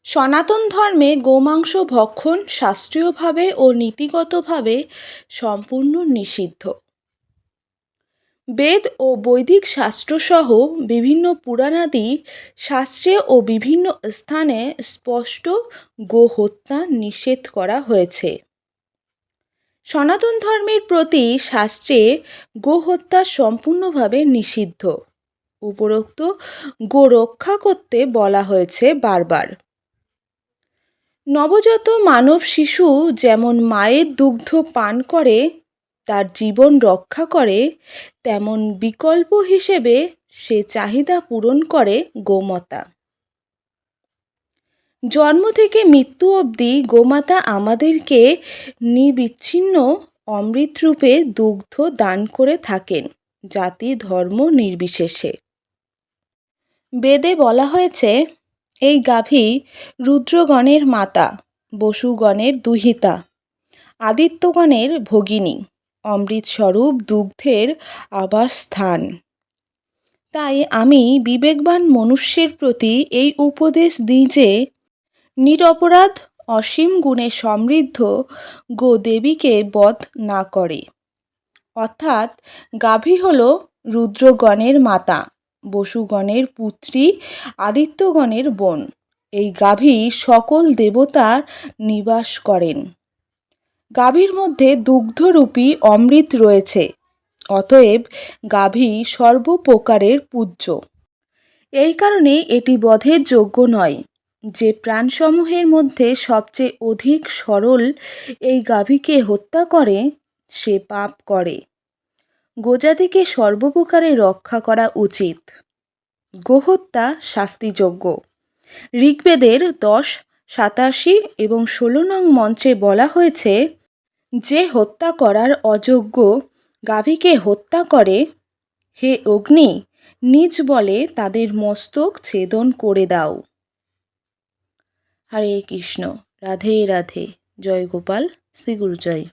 সনাতন ধর্মে গোমাংস ভক্ষণ শাস্ত্রীয়ভাবে ও নীতিগতভাবে সম্পূর্ণ নিষিদ্ধ। বেদ ও বৈদিক শাস্ত্রসহ বিভিন্ন পুরাণাদি শাস্ত্রে ও বিভিন্ন স্থানে স্পষ্ট গোহত্যা নিষেধ করা হয়েছে। সনাতন ধর্মের প্রতি শাস্ত্রে গোহত্যা সম্পূর্ণভাবে নিষিদ্ধ। উপরোক্ত গো রক্ষা করতে বলা হয়েছে বারবার। নবজাত মানব শিশু যেমন মায়ের দুগ্ধ পান করে তার জীবন রক্ষা করে, তেমন বিকল্প হিসেবে সে চাহিদা পূরণ করে গোমাতা। জন্ম থেকে মৃত্যু অবধি গোমাতা আমাদেরকে নিবিচ্ছিন্ন অমৃতরূপে দুগ্ধ দান করে থাকেন, জাতি ধর্ম নির্বিশেষে। বেদে বলা হয়েছে, এই গাভী রুদ্রগণের মাতা, বসুগণের দুহিতা, আদিত্যগণের ভগিনী, অমৃতস্বরূপ দুগ্ধের আবাসস্থান। তাই আমি বিবেকবান মনুষ্যের প্রতি এই উপদেশ দিই যে নিরপরাধ অসীম গুণে সমৃদ্ধ গোদেবীকে বধ না করে। অর্থাৎ গাভী হল রুদ্রগণের মাতা, বসুগণের পুত্রী, আদিত্যগণের বোন। এই গাভী সকল দেবতার নিবাস করেন। গাভীর মধ্যে দুগ্ধরূপী অমৃত রয়েছে, অতএব গাভী সর্বপ্রকারের পূজ্য। এই কারণে এটি বধের যোগ্য নয়। যে প্রাণসমূহের মধ্যে সবচেয়ে অধিক সরল এই গাভীকে হত্যা করে সে পাপ করে। গোজাতিকে সর্বপ্রকারে রক্ষা করা উচিত। গোহত্যা শাস্তিযোগ্য। ঋগ্বেদের 10, 87 এবং 16 নং মন্ত্রে বলা হয়েছে, যে হত্যা করার অযোগ্য গাভীকে হত্যা করে, হে অগ্নি, নিজ বলে তাদের মস্তক ছেদন করে দাও। হরে কৃষ্ণ, রাধে রাধে, জয় গোপাল, শ্রী গুরু জয়।